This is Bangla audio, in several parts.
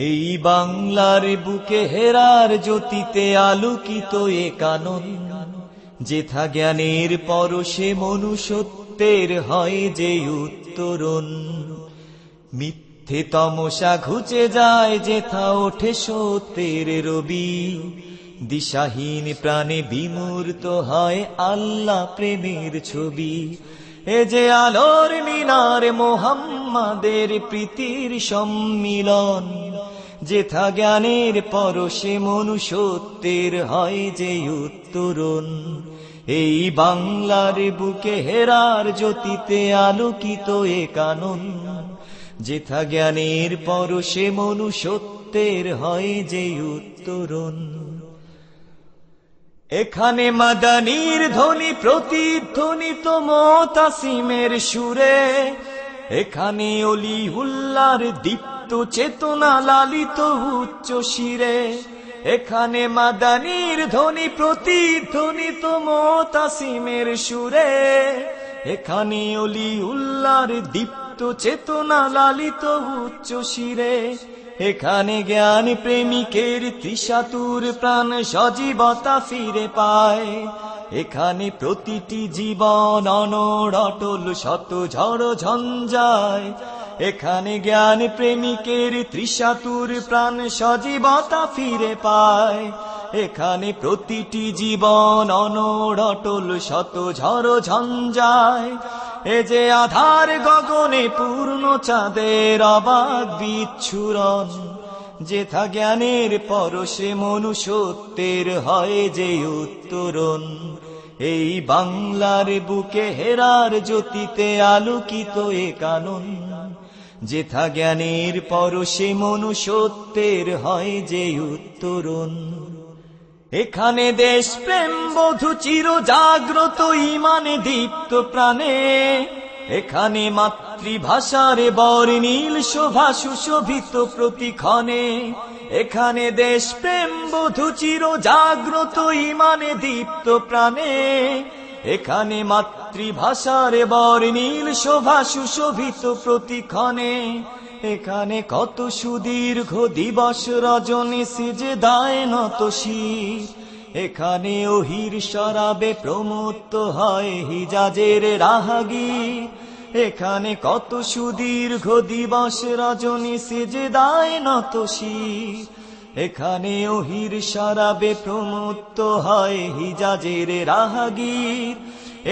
এই বাংলার বুকে হেরার জ্যোতিতে আলোকিত এ কানন, যেথা জ্ঞানের পরশে মনুষ্যত্বের হয় যে উত্তরণ। মিথ্যে তমসা ঘুচে যায় যেথা ওঠে সত্যের রবি, দিশাহীন প্রাণে বিমূর্ত হয় আল্লাহ প্রেমের ছবি। এ যে আলোর মিনার মোহাম্মদের প্রীতির সম্মিলন, যেথা জ্ঞানের পরশে মনুষ্যত্বের হয় যে উত্তরণ। এই বাংলার বুকে হেরার জ্যোতিতে আলোকিত এ কানন, যেথা জ্ঞানের পরশে মনুষ্যত্বের হয় যে উত্তরণ। এখানে মাদানীর ধ্বনি প্রতিধ্বনিত মুতাসিমের সুরে, এখানে অলিউল্লাহর দীপ্ত চেতনা লালিত উচ্চ শিরে। এখানে মাদানীর ধ্বনি প্রতিধ্বনিত মুতাসিমের সুরে, এখানে অলিউল্লাহর দীপ্ত চেতনা লালিত উচ্চ শিরে। এখানে জ্ঞান প্রেমিকের তৃষাতুর প্রাণ সজীবতা ফিরে পায়, এখানে প্রতিটি জীবন অনড় অটল শত ঝড় ঝঞ্ঝায়। এখানে জ্ঞান প্রেমিকের তৃষাতুর প্রাণ সজীবতা ফিরে পায়, এখানে প্রতিটি জীবন অনড় অটল শত ঝড় ঝঞ্ঝায়। এ যে আধার গগনে পূর্ণ চাঁদের অবাক বিচ্ছুরণ, যেথা জ্ঞানের পরশে মনুষ্যত্বের হয় যে উত্তরণ। এই বাংলার বুকে হেরার জ্যোতিতে আলোকিত এ কানন, যেথা জ্ঞানের পরশে মনুষ্যত্বের হয় যে উত্তরণ। এখানে দেশ প্রেম বধু চির জাগ্রত ইমানে দীপ্ত প্রাণে, এখানে মাতৃভাষার বর্ণিল শোভা সুশোভিত প্রতিক্ষণে। এখানে দেশ প্রেম বধু চির জাগ্রত ইমানে দীপ্ত প্রাণে, এখানে মাতৃভাষার বর্ণিল শোভা সুশোভিত প্রতিক্ষণে। এখানে কত সুদীর্ঘ দিবস রজনী সিজদায় নত শির, এখানে ওহির শরাবে প্রমত্ত হয় হিজাজের রাহাগীর। এখানে কত সুদীর্ঘ দিবস রজনী সিজদায় নত শির, এখানে ওহির শরাবে প্রমত্ত হয় হিজাজের রাহাগীর।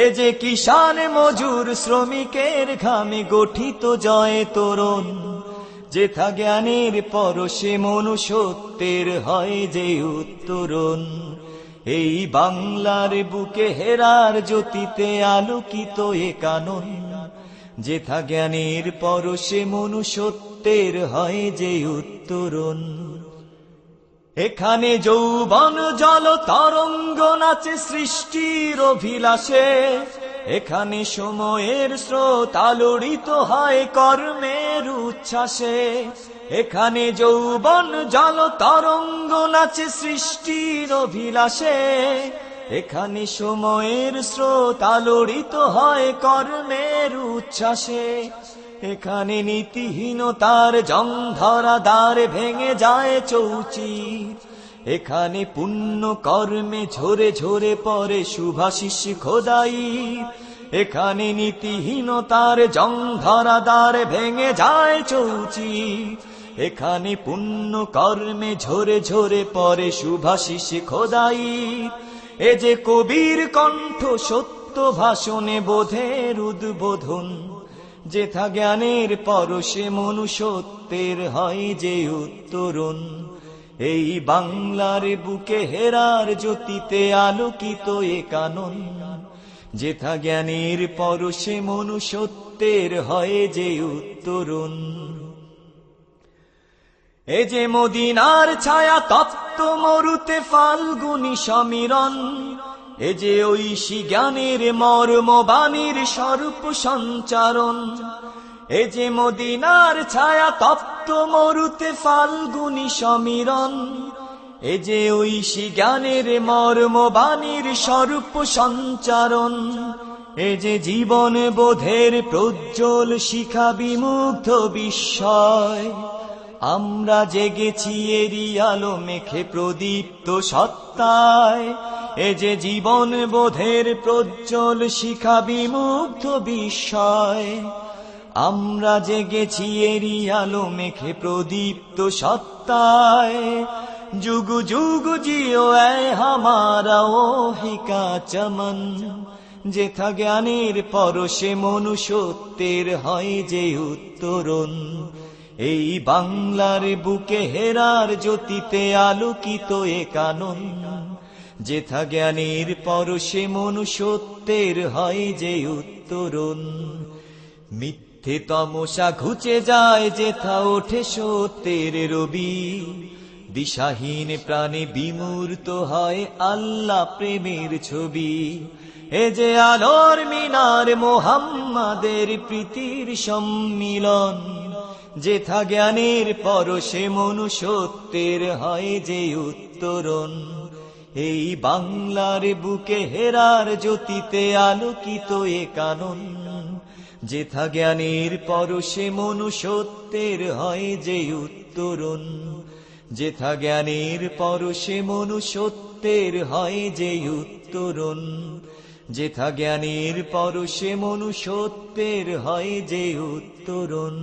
এ যে কিষান মজুর শ্রমিকের ঘামে গঠিত জয় তোরণ, যেথা জ্ঞানের পরশে মনুষ্যত্বের হয় যে উত্তরণ। এই বাংলার বুকে হেরার জ্যোতিতে আলোকিত এ কানন, যেথা জ্ঞানের পরশে মনুষ্যত্বের হয় যে উত্তরণ। এখানে যৌবন জল তরঙ্গ নাচে সৃষ্টির অভিলাষে, এখানে সময়ের স্রোত আলোড়িত হয় কর্মের উচ্ছ্বাসে। এখানে যৌবন জল তরঙ্গ নাচে সৃষ্টির অভিলাষে, এখানে সময়ের স্রোত আলোড়িত হয় কর্মের উচ্ছ্বাসে। এখানে নীতিহীনতার জং ধরা দ্বার ভেঙে যায় চৌচির, এখানে পুণ্য কর্মে ঝরে ঝরে পড়ে শুভাশিস খোদাই। এখানে নীতিহীনতার জং ধরা দ্বার ভেঙে যায় চৌচির, এখানে পুণ্য কর্মে ঝরে ঝরে পড়ে শুভাশিস খোদাই। এ যে কবির কণ্ঠ সত্য ভাষণে বোধের উদ্বোধন, যেথা জ্ঞানের পরশে মনুষ্যত্বের হয় যে উত্তরণ। এই বাংলার বুকে হেরার জ্যোতিতে আলোকিত এ কানন, যেথা জ্ঞানের পরশে মনুষ্যত্বের হয় যে উত্তরণ। এ যে মদিনার ছায়া তপ্ত মরুতে ফাল্গুনী সমীরণ, এ যে ঐশী জ্ঞানের মর্ম বাণীর স্বরূপ সঞ্চারণ। এ যে মদিনার ছায়া তপ্ত মরুতে ফাল্গুনী সমীরণ, এ যে ঐশী জ্ঞানের মর্ম বাণীর স্বরূপ সঞ্চারণ। এ যে জীবন বোধের প্রজ্জ্বল শিখা বিমুগ্ধ বিস্ময়, আমরা জেগেছি এরই আলো মেখে প্রদীপ্ত সত্তায়, এ যে জীবন বোধের প্রজ্জ্বল শিখা বিমুগ্ধ বিস্ময়। আমরা জেগেছি এরই আলো মেখে প্রদীপ্ত সত্তায়, যুগ যুগ জিও এ হামারা ওহিকা চমন। যেথা জ্ঞানের পরশে মনুষ্যত্বের হয় যে উত্তরণ, এই বাংলার বুকে হেরার জ্যোতিতে আলোকিত এ কানন। যেথা জ্ঞানের পরশে মনুষ্যত্বের হয় যে উত্তরণ, মিথ্যে তমসা ঘুচে যায় যেথা ওঠে সত্যের রবি। দিশাহীন প্রাণে বিমূর্ত হয় আল্লাহ প্রেমের ছবি। এ যে আলোর মিনার মোহাম্মদের প্রীতির সম্মিলন, যেথা জ্ঞানের পরশে মনুষ্যত্বের হয় যে উত্তরণ, এই বাংলার বুকে হেরার জ্যোতিতে আলোকিত এ কানন। যেথা জ্ঞানের পরশে মনুষ্যত্বের হয় যে উত্তরণ, যেথা জ্ঞানের পরশে মনুষ্যত্বের হয় যে উত্তরণ, যেথা জ্ঞানের পরশে মনুষ্যত্বের হয় যে উত্তরণ।